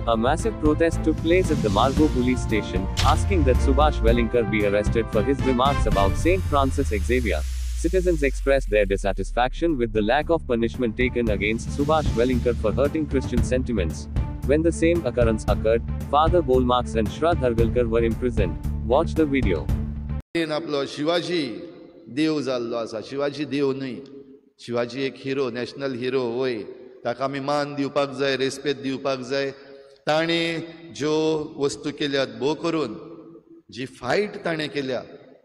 A massive protest took place at the Margao police station, asking that Subhash Wellinkar be arrested for his remarks about St. Francis Xavier. Citizens expressed their dissatisfaction with the lack of punishment taken against Subhash Wellinkar for hurting Christian sentiments. When the same occurrence occurred, Father Bolmarks and Shra Dhargalkar were imprisoned. Watch the video. आपलो शिवाजी देव जाल्लो आसा. शिवाजी देव न्हय, शिवाजी एक hero, national hero. वय ताका आमी मान दिवपाक जाय, रेस्पेद दिवपाक जाय. ताणें ज्यो वस्तू केल्यात भोव करून, जी फायट ताणें केल्या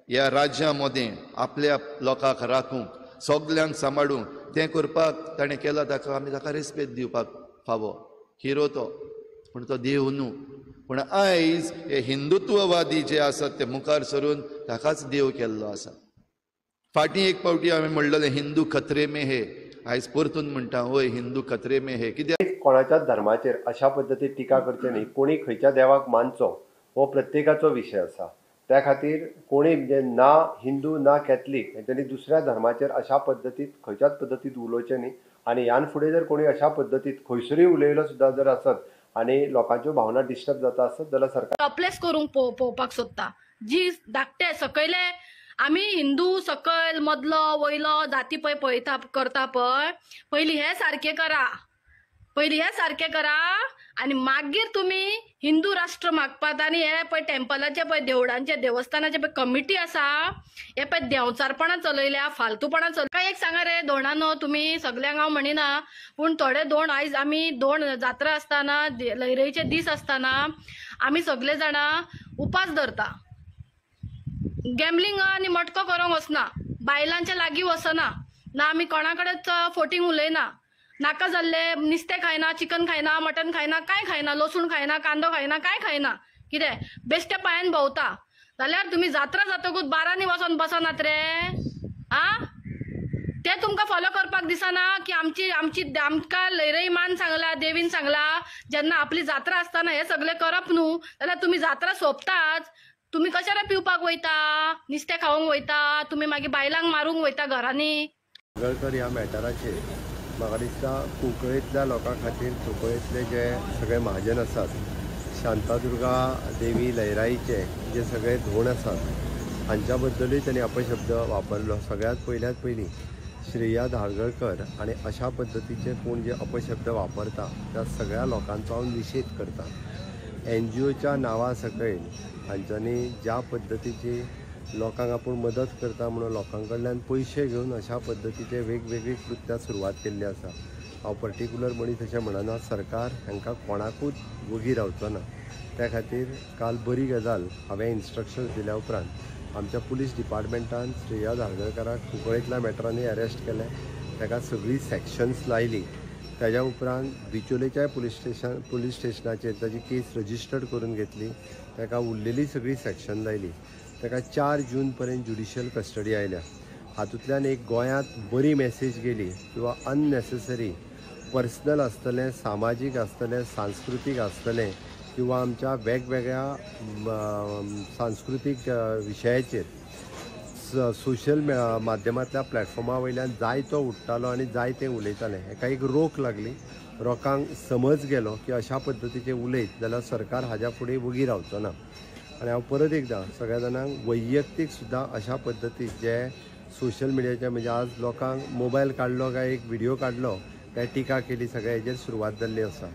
ह्या राज्यामध्ये आपल्या लोकांक राखूंक, सगल्यांक सांबाळूंक, तें करपाक ताणें केलां. ताका आमी ताका रेस्पेद दिवपाक फावो. हिरो तो, पूण तो देव न्हू. पूण आयज हे हिंदुत्ववादी जे आसात ते मुखार सरून ताकाच देव केल्लो आसा. फाटीं एक फावटी हांवें म्हणलेलें हिंदू खतरे में हे. आयज परतून म्हणटा वय हिंदू खतरे में हे. कित्याक कोणाच्याच धर्माचेर अशा पद्दतीन टिका करचे न्ही. कोणी खंयच्या देवाक मानचो हो प्रत्येकाचो विशय आसा. त्या खातीर कोणी म्हणजे ना हिंदू ना कॅथलीक हेंच्यांनी दुसऱ्या धर्माचेर अशा पद्दतीन खंयच्याच पद्दतीन उलोवचें न्ही. आनी ह्यान फुडें जर कोणी अशा पद्दतीन खंयसरूय उलयलो सुद्दां जर आसत आनी लोकांच्यो भावना डिस्टर्ब जाता आसत जाल्यार सरकार टॉपलेस करूंक पळोवपाक सोदता. जी धाकटे सकयले आमी हिंदू सकयल मदलो वयलो जाती पळय पळयता करता पळय, पयलीं हे सारकें करा, पयलीं हे सारकें करा आनी मागीर तुमी हिंदू राष्ट्र मागपात. आनी हे पळय टेम्पलाचे पळय देवळांचे देवस्थानाचे पळय कमिटी आसा, हे पळय देंवचारपणां चलयल्या, फालतूपणां काय एक सांगा रे दोणांनो. तुमी सगल्यांक हांव म्हणिना, पूण थोडे दोण आयज आमी दोण जात्रा आसतना, लयराईचे दीस आसतना आमी सगळे जाणां उपास धरता. गॅमलिंग आनी मटको करूंक वचना, बायलांच्या लागीं वचना ना, आमी कोणा कडेच फोटींग उलयना. नाका जाल्ले नुस्तें खायना, चिकन खायना, मटन खायना, काय खायना, लसूण खायना, कांदो खायना, काय खायना. कितें बेश्टे पांयान भोंवता जाल्यार तुमी जात्रा जातकूच बारांनी वचोन बसनात रे. आं ते तुमकां फॉलो करपाक दिसना की आमकां लयराई मान सांगला, देवीन सांगला जेन्ना आपली जात्रा आसतना हे सगळे करप न्हू जाल्यार तुमी जात्रा सोंपताच. तुमी कशाला पिवपाक वयता, नुस्तें खावंक वयता, तुमी मागीर बायलांक मारूंक वयता घरांनी. दर्गळकर ह्या मॅटराचेर म्हाका दिसता कुंकळेंतल्या लोकां खातीर, कुंकळेंतले जे सगळे महाजन आसात, शांतादुर्गा देवी लयराईचे जे सगळे धोण आसात हांच्या बद्दलूय तांणी अपशब्द वापरलो. सगळ्यात पयलीं श्रेया धारगळकर आनी अशा पद्दतीचे कोण जे अपशब्द वापरता त्या सगळ्या लोकांचो हांव निशेध करता. NGOच्या नांवा सकयल हांच्यांनी ज्या पद्दतीची लोकांक आपूण मदत करता म्हणून लोकां कडल्यान पयशे घेवन अशा पद्दतीचे वेगवेगळी कृत्यां सुरवात केल्ली आसा. हांव पर्टिक्युलर मनीस अशें म्हणना. सरकार हांकां कोणाकूच वगी रावचो ना. त्या खातीर काल बरी गजाल हांवें इन्स्ट्रक्शन्स दिल्या उपरांत आमच्या पुलीस डिपार्टमेंटान श्रेया धारगळकराक कुंकळेंतल्या मॅटरांनी अरेस्ट केलें. ताका सगळी सॅक्शन्स लायली. ताज्या उपरांत बिचोलेच्या पुलीस स्टेशनाचेर ताजी केस रजिस्टर्ड करून घेतली. ताका उरलेली सगळी सॅक्शन लायली. ताका 4 जून पर्यंत ज्युडिशियल कस्टडी आयल्या. हातूंतल्यान एक गोंयांत बरी मेसेज गेली किंवा अननेसेसरी पर्सनल आसतलें, सामाजीक आसतलें, सांस्कृतीक आसतलें किंवा आमच्या वेगवेगळ्या सांस्कृतीक विशयाचेर सोशल माध्यमांतल्या प्लॅटफॉर्मा वयल्यान जायतो उठ्ठालो आनी जायते उलयताले. हेका एक रोख लागली. लोकांक समज गेलो की अशा पद्दतीचे उलयत जाल्यार सरकार हाज्या फुडें वगी रावचो ना. आनी हांव परत एकदां सगळ्या जाणांक वैयक्तीक सुद्दां अशा पद्दतीक जे सोशल मिडियाचे म्हणजे आज लोकांक मोबायल काडलो काय एक व्हिडिओ काडलो काय टिका केली, सगळ्या हेजेर सुरवात जाल्ली आसा.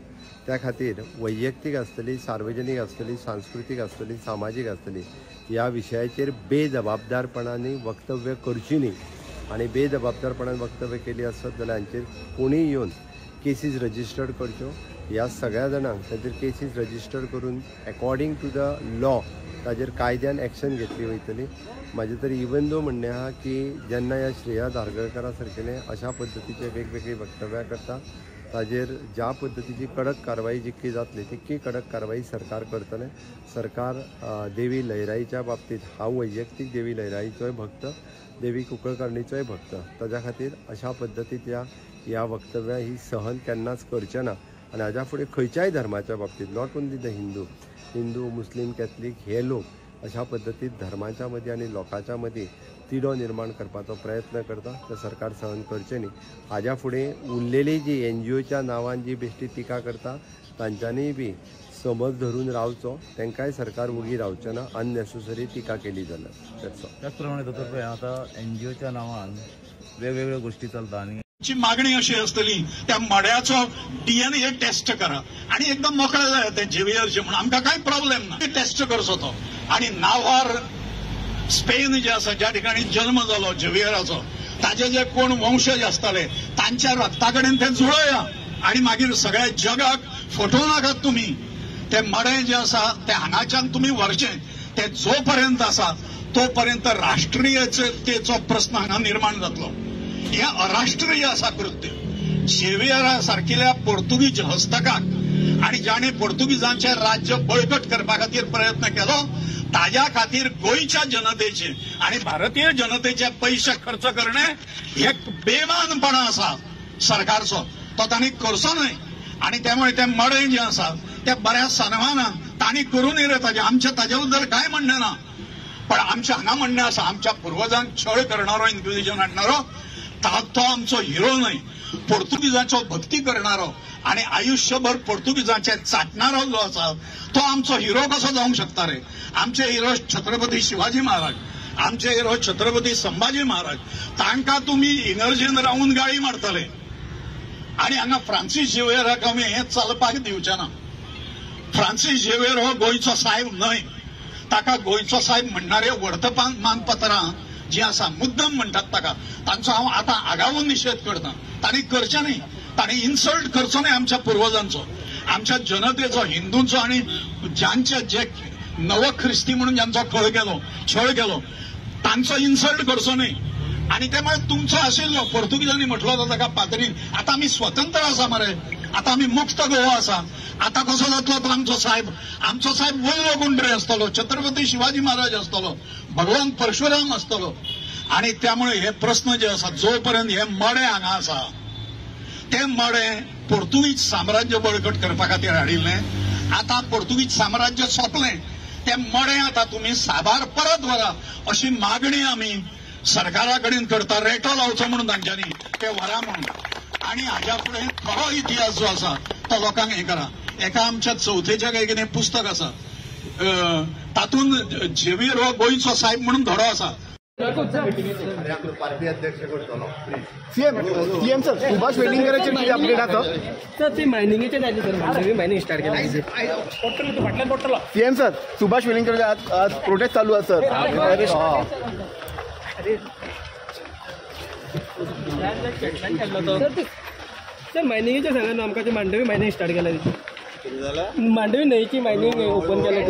त्या खातीर वैयक्तीक आसतली, सार्वजनीक आसतली, सांस्कृतीक आसतली, सामाजीक आसतली, ह्या विशयाचेर बेजबाबदारपणांनी वक्तव्य करची न्ही. आनी बेजबाबदारपणान वक्तव्य केली आसत जाल्यार हांचेर कोणीय येवन केसीस रजिस्टर्ड करच्यो. ह्या सगळ्या जाणांक ताचेर केसीस रजिस्टर्ड करून अकॉर्डिंग टू द लॉ ताचेर कायद्यान एक्शन घेतली वयतली. म्हाजें तरी इवन दो म्हणणें आहा की जेन्ना ह्या श्रेया धारगळकरा सारकेले अशा पद्दतीचे वेगवेगळी वक्तव्यां करता ताजेर ज्या पद्दतीची कडक कारवाई जितकी जातली तितकी कडक कारवाई सरकार करतलें. सरकार देवी लयराईच्या बाबतींत हांव वैयक्तीक देवी लयराईचोय भक्त, देवी कुंकळकर्णीचोय भक्त. ताज्या खातीर अशा पद्दतीच्या ह्या वक्तव्यां ही सहन केन्नाच करचें ना. आनी हाज्या फुडें खंयच्याय धर्माच्या बाबतींत, not only the Hindu, Muslim, Catholic हे लोक अशा पद्दतीन धर्माच्या मदीं आनी लोकांच्या मदीं तिडो निर्माण करपाचो प्रयत्न करता ते सरकार सहन करचें न्ही। हाज्या फुडें उरलेली जी NGOच्या नांवान जी बेश्टी टिका करता तांच्यांनी बी समज धरून रावचो, तांकांय सरकार उगी रावचें ना अननेसेसरी टिका केली जाल्यार। त्याच प्रमाणे दोतोर पळय आतां NGOच्या नांवान वेगवेगळ्यो गोष्टी चलता आनी ची मागणी अशी असतली त्या मड्याचो DNA टेस्ट करा आणि एकदम मोकळे जाय ते जेवियरचे म्हणून आमकां कांय प्रॉब्लेम ना टेस्ट करचो तो। आणि नावार स्पेन जे आसा ज्या ठिकाणी जन्म जालो जेवियराचो ताजे जे कोण वंशज आसताले तांच्या रक्ता कडेन ते जुळया आणि मागीर सगळ्या जगाक फटोव नाकात तुम्ही। ते मडे जे आसा ते हांगाच्यान तुम्ही व्हरचे ते जोपर्यंत आसा तोपर्यंत राष्ट्रीयतेचो प्रश्न हांगा निर्माण जातलो। हे अराष्ट्रीय असा कृत्य झेवियरा सारकिल्या पोर्तुगीज हस्तकाक आणि ज्याने पोर्तुगीजांचे राज्य बळकट करपा खातीर प्रयत्न केलो ताज्या खातीर गोंयच्या जनतेचे आणि भारतीय जनतेचे पैसे खर्च करणे हे बेमानपणा आसा सरकारचो तो तांणी करचो न्हय। आणि त्यामुळे ते मडे जे आसा ते बऱ्या सन्मानान तांणी करून रे आमच्या ताज्या बद्दल काय म्हणणें ना, पण आमच्या हांगा म्हणणें आसा आमच्या पुर्वजांक छळ करणारो इन्क्विजिशन हाडणारो तो आमचो हिरो न्हय। पोर्तुगीजांचो भक्ती करणारो आणि आयुष्यभर पोर्तुगीजांचे चाटणारो जो आसा तो आमचो हिरो कसो जावंक शकता रे। आमचे हिरो छत्रपती शिवाजी महाराज, आमचे हिरो छत्रपती संभाजी महाराज, तांकां तुम्ही इनर्जीन रावून गाळी मारतले आणि हांगा फ्रांसीस झेवियराक आमी हें चलपाक दिवचे ना। फ्रांसीस झेवियर हो गोंयचो साहेब न्हय, ताका गोंयचो साहेब म्हणणारे वर्तमानपत्रां जी आसा मुद्दम म्हणटात ताका तांचो हांव आतां आगावून निशेध करता। तांणी करचें न्ही, तांणी इन्सल्ट करचो न्ही आमच्या पुर्वजांचो, आमच्या जनतेचो, हिंदूंचो आणि ज्यांचे जे नव ख्रिस्ती म्हणून ज्यांचो छळ केलो तांचो इन्सल्ट करचो न्ही। आणि त्यामुळे तुमचो आशिल्लो पोर्तुगीजांनी म्हटलो जाता ताका पातळीन आता आमी स्वतंत्र आसा मरे, आता आमी मुक्त गोवा आसा। आता कसो जातलो तो आमचो साहेब वयलो गुंड्रे आसतलो, छत्रपती शिवाजी महाराज आसतलो, भगवान परशुराम आसतलो। आणि त्यामुळे हे प्रश्न जे आसा जोपर्यंत हे मडे हांगा आसा ते मडे पोर्तुगीज साम्राज्य बळकट करपा खातीर हाडिल्ले। आता पोर्तुगीज साम्राज्य सोंपलें, ते मडे आता तुम्ही साबार परत व्हरा अशी मागणी आमी सरकारा कडेन करता। रेटो लावचो म्हणून तांच्यांनी ते व्हरा म्हणून। आणि हाज्या फुडें खरो इतिहास जो आसा तो लोकांक हे करा। एका आमच्या चौथेच्या काय कितें पुस्तक आसा तातूंत झेवियर हो गोंयचो साहेब म्हणून धडो आसा। पार्टी अध्यक्ष करतलो सीएम सर सुभाष वेलिंगराचे किती अपडेट आता सर ते मायनिंगचे झाले सर नवीन मायनिंग स्टार्ट केलं सीएम सर सुभाष वेलिंगराचे आज प्रोटेस्ट चालू आहे सर मायनिंगच्या सांगा ना आमकां मांडवी मायनिंग स्टार्ट केला मांडवी न्हंयची मायनिंग ओपन केला